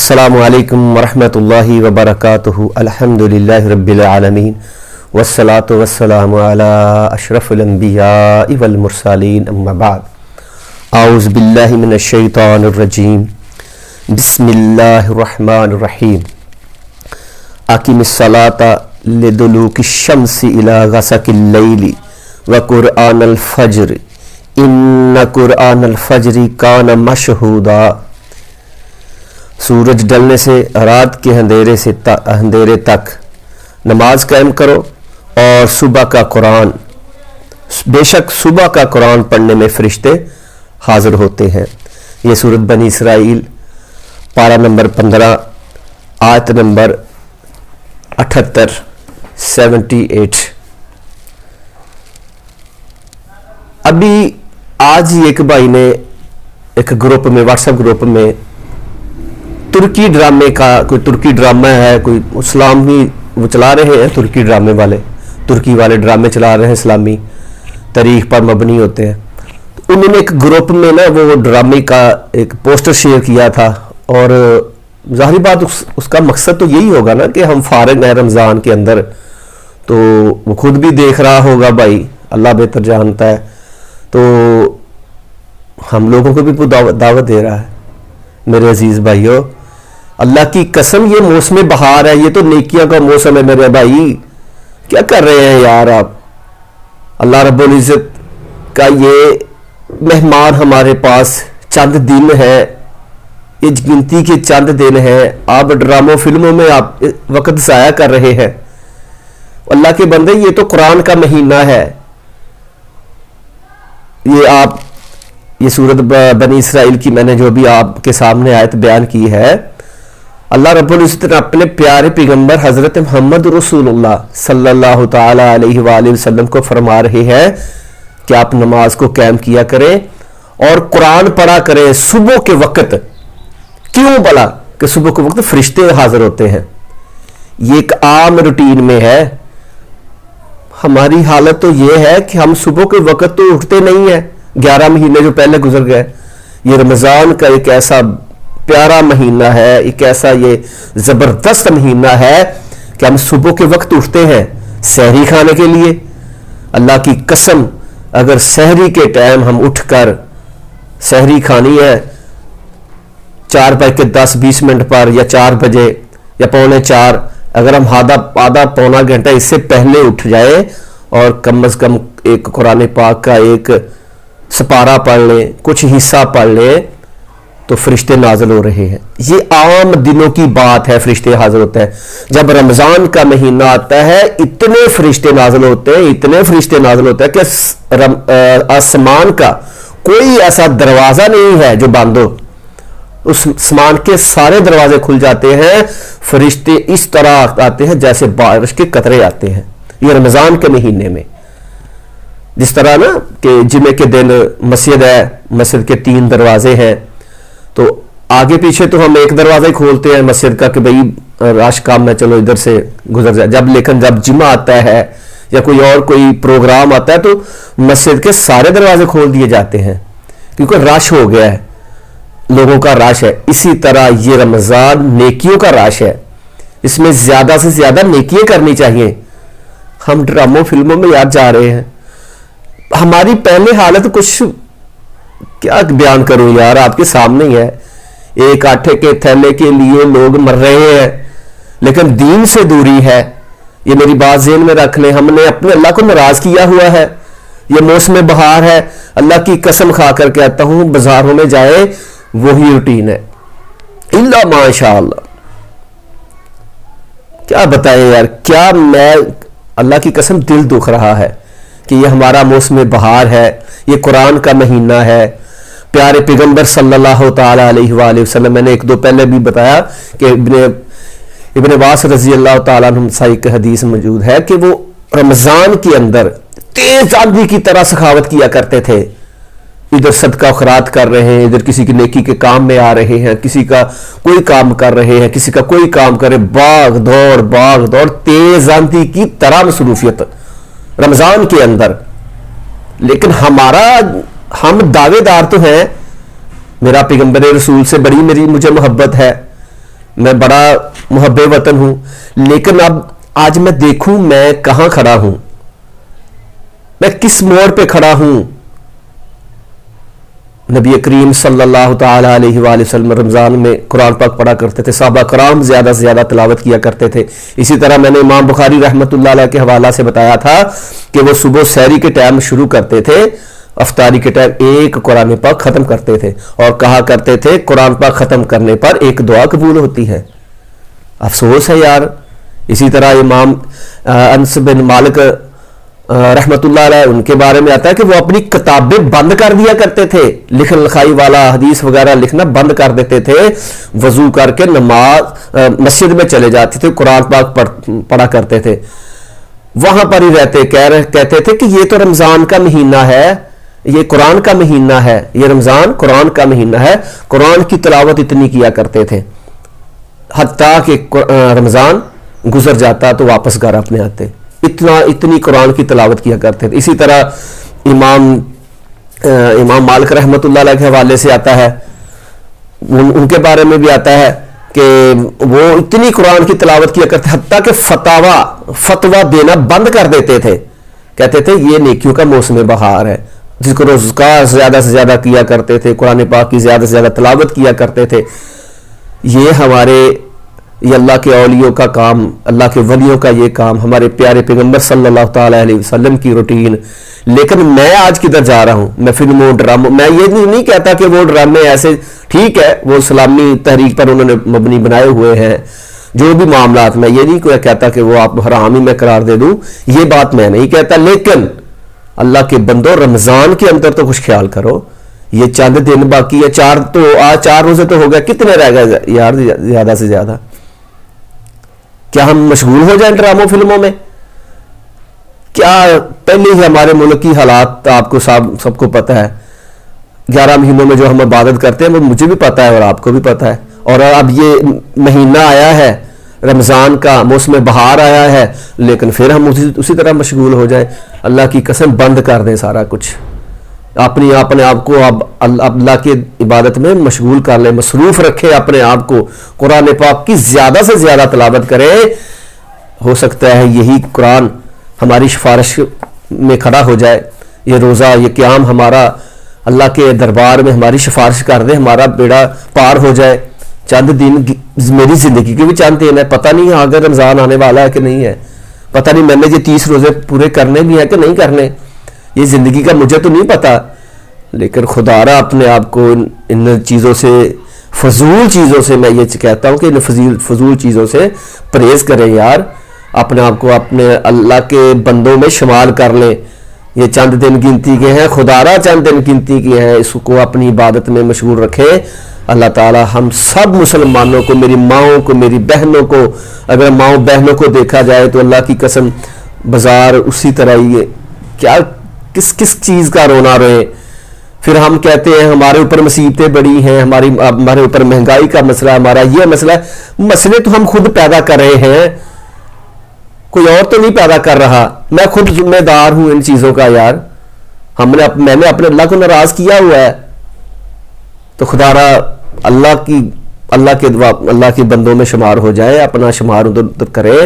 अस्सलामु अलैकुम वरहमतुल्लाहि वबरकातुहु अल्हम्दुलिल्लाहि रब्बिल आलमीन वस्सलातु वस्सलामु अला अशरफिल अंबियाइ वल मुरसलीन अम्मा बाद औज़ु बिल्लाहि मिनश शैतानिर रजीम बिस्मिल्लाहिर रहमानिर रहीम अकीमिस सलाता लिदुलूकिश शम्सी इला गसकिल लैली व कुरआनल फज्र इन्न कुरआनल फज्रि कान मशहूदा। सूरज ढलने से रात के अंधेरे तक नमाज कायम करो और सुबह का कुरान, बेशक सुबह का कुरान पढ़ने में फरिश्ते हाजिर होते हैं। ये सूरत बनी इसराइल पारा नंबर 15 आयत नंबर 78 78। अभी आज ही एक भाई ने एक ग्रुप में, व्हाट्सएप ग्रुप में तुर्की ड्रामे का, कोई तुर्की ड्रामा है, कोई इस्लामी वो चला रहे हैं, तुर्की ड्रामे वाले, तुर्की वाले ड्रामे चला रहे हैं, इस्लामी तारीख पर मबनी होते हैं। तो उन्होंने एक ग्रुप में ना वो ड्रामे का एक पोस्टर शेयर किया था और ज़ाहिर बात उसका मकसद तो यही होगा ना कि हम फारिग हैं रमज़ान के अंदर, तो वो खुद भी देख रहा होगा भाई, अल्लाह बेहतर जानता है, तो हम लोगों को भी वो दावत दे रहा है। मेरे अजीज़ भाइयों, अल्लाह की कसम ये मौसम बहार है, ये तो नेकियां का मौसम है मेरे भाई। क्या कर रहे हैं यार आप? अल्लाह रब्बुल इज़्ज़त का ये मेहमान हमारे पास चंद दिन है, ये गिनती के चंद दिन है, आप ड्रामों फिल्मों में आप वक्त ज़ाया कर रहे हैं। अल्लाह के बंदे, ये तो कुरान का महीना है। ये सूरत बनी इसराइल की मैंने जो भी आपके सामने आयत बयान की है, अल्लाह रब्बुल इज़्ज़त ने अपने प्यारे पैगंबर हजरत मोहम्मद रसूलुल्लाह सल्लल्लाहु ताला अलैहि वसल्लम को फरमा रहे हैं कि आप नमाज को कायम किया करें और कुरान पढ़ा करें सुबह के वक्त। क्यों भला? कि सुबह के वक्त फरिश्ते हाजिर होते हैं। ये एक आम रूटीन में है। हमारी हालत तो ये है कि हम सुबह के वक्त तो उठते नहीं है। 11 महीने जो पहले गुजर गए, ये रमज़ान का एक ऐसा प्यारा महीना है, एक ऐसा ये ज़बरदस्त महीना है कि हम सुबह के वक्त उठते हैं सहरी खाने के लिए। अल्लाह की कसम, अगर सहरी के टाइम हम उठकर सहरी खानी है 4 बज के 10-20 मिनट पर या 4 बजे या 3:45, अगर हम आधा पौना घंटा इससे पहले उठ जाए और कम से कम एक कुरान पाक का एक सपारा पढ़ लें, कुछ हिस्सा पढ़ लें, तो फरिश्ते नाजिल हो रहे हैं। ये आम दिनों की बात है, फरिश्ते हाजिर होते हैं। जब रमजान का महीना आता है, इतने फरिश्ते नाजिल होते हैं, इतने फरिश्ते नाजिल होते हैं कि आसमान का कोई ऐसा दरवाजा नहीं है जो बंद हो। उस आसमान के सारे दरवाजे खुल जाते हैं। फरिश्ते इस तरह आते हैं जैसे बारिश के कतरे आते हैं। ये रमजान के महीने में, जिस तरह ना कि जुमे के दिन मस्जिद है, मस्जिद के 3 दरवाजे हैं, तो आगे पीछे तो हम एक दरवाजा ही खोलते हैं मस्जिद का कि भाई राश काम है, चलो इधर से गुजर जाए। लेकिन जब जुमा आता है या कोई प्रोग्राम आता है, तो मस्जिद के सारे दरवाजे खोल दिए जाते हैं क्योंकि रश हो गया है, लोगों का रश है। इसी तरह ये रमजान नेकियों का रश है, इसमें ज्यादा से ज्यादा नेकियां करनी चाहिए। हम ड्रामों फिल्मों में याद जा रहे हैं। हमारी पहले हालत कुछ क्या बयान करूं यार, आपके सामने ही है। एक आटे के थैले के लिए लोग मर रहे हैं, लेकिन दीन से दूरी है। ये मेरी बात ज़हन में रख लें। हमने अपने अल्लाह को नाराज किया हुआ है। ये मौसम बहार है, अल्लाह की कसम खा कर कहता हूं, बाजारों में जाए वही रूटीन है, इल्ला माशाअल्लाह। क्या बताएं यार, क्या मैं अल्लाह की कसम दिल दुख रहा है कि ये हमारा मौसम बहार है, ये कुरान का महीना है। प्यारे पैगंबर सल्लल्लाहु ताला अलैहि वसल्लम, मैंने 1-2 पहले भी बताया कि इब्न अब्बास रजी अल्लाह ताला अन्हु से एक हदीस मौजूद है कि वो रमजान के अंदर तेज आंधी की तरह सखावत किया करते थे। इधर सदका खैरात कर रहे हैं, इधर किसी की नेकी के काम में आ रहे हैं, किसी का कोई काम कर रहे हैं, किसी का कोई काम करे, भाग दौड़ तेज आंधी की तरह मसरूफियत रमजान के अंदर। लेकिन हम दावेदार तो हैं, मेरा पैगंबर रसूल से बड़ी मुझे मोहब्बत है, میں بڑا محب وطن ہوں، لیکن اب آج میں دیکھوں میں کہاں کھڑا ہوں، میں کس موڑ پہ کھڑا ہوں۔ نبی کریم صلی اللہ تعالی علیہ وآلہ وسلم رمضان میں قرآن پاک پڑھا کرتے تھے، صحابہ کرام زیادہ سے زیادہ تلاوت کیا کرتے تھے۔ اسی طرح میں نے امام بخاری رحمۃ اللہ علیہ کے حوالہ سے بتایا تھا کہ وہ صبح سحری کے ٹائم شروع کرتے تھے، افطاری کے ٹائم ایک قرآن پاک ختم کرتے تھے اور کہا کرتے تھے قرآن پاک ختم کرنے پر ایک دعا قبول ہوتی ہے۔ افسوس ہے یار۔ اسی طرح امام انس بن مالک رحمت اللہ علیہ، ان کے بارے میں آتا ہے کہ وہ اپنی کتابیں بند کر دیا کرتے تھے، لکھن لکھائی والا حدیث وغیرہ لکھنا بند کر دیتے تھے، وضو کر کے نماز مسجد میں چلے جاتے تھے، قرآن پاک پڑھا کرتے تھے، وہاں پر ہی رہتے، کہتے تھے کہ یہ تو رمضان کا مہینہ ہے، یہ قرآن کا مہینہ ہے، یہ رمضان قرآن کا مہینہ ہے۔ قرآن کی تلاوت اتنی کیا کرتے تھے حتیٰ کہ رمضان گزر جاتا تو واپس گھر اپنے آتے، اتنی قرآن کی تلاوت کیا کرتے تھے۔ اسی طرح امام مالک رحمت اللہ علیہ کے حوالے سے آتا ہے، ان کے بارے میں بھی آتا ہے کہ وہ اتنی قرآن کی تلاوت کیا کرتے حتیٰ کہ فتویٰ دینا بند کر دیتے تھے، کہتے تھے یہ نیکیوں کا موسم بہار ہے، جس کو روزگار زیادہ سے زیادہ کیا کرتے تھے، قرآن پاک کی زیادہ سے زیادہ تلاوت کیا کرتے تھے۔ یہ اللہ کے اولیوں کا کام، اللہ کے ولیوں کا یہ کام، ہمارے پیارے پیغمبر صلی اللہ تعالی علیہ وسلم کی روٹین۔ لیکن میں آج کدھر جا رہا ہوں؟ میں فلموں ڈراموں، میں یہ نہیں کہتا کہ وہ ڈرامے ایسے ٹھیک ہے، وہ اسلامی تحریک پر انہوں نے مبنی بنائے ہوئے ہیں، جو بھی معاملات، میں یہ نہیں کہتا کہ وہ آپ حرام ہی میں قرار دے دوں، یہ بات میں نہیں کہتا، لیکن اللہ کے بندو رمضان کے اندر تو کچھ خیال کرو۔ یہ چند دن باقی ہے، آج 4 روزے تو ہو گئے، کتنے رہ گئے یار زیادہ سے زیادہ؟ کیا ہم مشغول ہو جائیں ڈراموں فلموں میں؟ کیا پہلے ہی ہمارے ملک کی حالات آپ کو سب کو پتہ ہے، 11 مہینوں میں جو ہم عبادت کرتے ہیں وہ مجھے بھی پتہ ہے اور آپ کو بھی پتہ ہے، اور اب یہ مہینہ آیا ہے رمضان کا، موسم بہار آیا ہے، لیکن پھر ہم اسی طرح مشغول ہو جائیں۔ اللہ کی قسم بند کر دیں سارا کچھ، اپنے آپ کو اب اللہ کی عبادت میں مشغول کر لیں، مصروف رکھیں اپنے آپ کو، قرآن پاک کی زیادہ سے زیادہ تلاوت کریں۔ ہو سکتا ہے یہی قرآن ہماری سفارش میں کھڑا ہو جائے، یہ روزہ، یہ قیام ہمارا اللہ کے دربار میں ہماری سفارش کر دے، ہمارا بیڑا پار ہو جائے۔ چند دن، میری زندگی کے بھی چند دن ہے، پتہ نہیں اگر رمضان آنے والا ہے کہ نہیں ہے، پتہ نہیں میں نے یہ 30 روزے پورے کرنے بھی ہیں کہ نہیں کرنے، یہ زندگی کا مجھے تو نہیں پتا، لیکن خدا را اپنے آپ کو ان چیزوں سے، فضول چیزوں سے، میں یہ کہتا ہوں کہ ان فضول چیزوں سے پرہیز کریں یار، اپنے آپ کو اپنے اللہ کے بندوں میں شمار کر لیں۔ یہ چند دن گنتی کے ہیں، خدا را چند دن گنتی کے ہیں، اس کو اپنی عبادت میں مشغول رکھیں۔ اللہ تعالی ہم سب مسلمانوں کو، میری ماؤں کو، میری بہنوں کو، اگر ماؤں بہنوں کو دیکھا جائے تو اللہ کی قسم بازار اسی طرح ہی ہے، کیا کس چیز کا رونا روئے۔ پھر ہم کہتے ہیں ہمارے اوپر مصیبتیں بڑی ہیں، ہمارے اوپر مہنگائی کا مسئلہ، ہمارا یہ مسئلہ ہے، مسئلے تو ہم خود پیدا کر رہے ہیں، کوئی اور تو نہیں پیدا کر رہا، میں خود ذمہ دار ہوں ان چیزوں کا یار، میں نے اپنے اللہ کو ناراض کیا ہوا ہے، تو خدا را اللہ کے بندوں میں شمار ہو جائے، اپنا شمار ادھر کرے،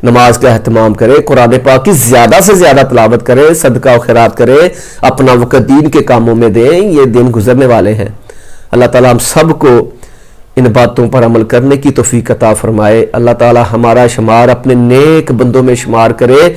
نماز کا اہتمام کرے، قرآن پاک کی زیادہ سے زیادہ تلاوت کرے، صدقہ و خیرات کرے، اپنا وقت دین کے کاموں میں دیں، یہ دن گزرنے والے ہیں۔ اللہ تعالیٰ ہم سب کو ان باتوں پر عمل کرنے کی توفیق عطا فرمائے۔ اللہ تعالیٰ ہمارا شمار اپنے نیک بندوں میں شمار کرے۔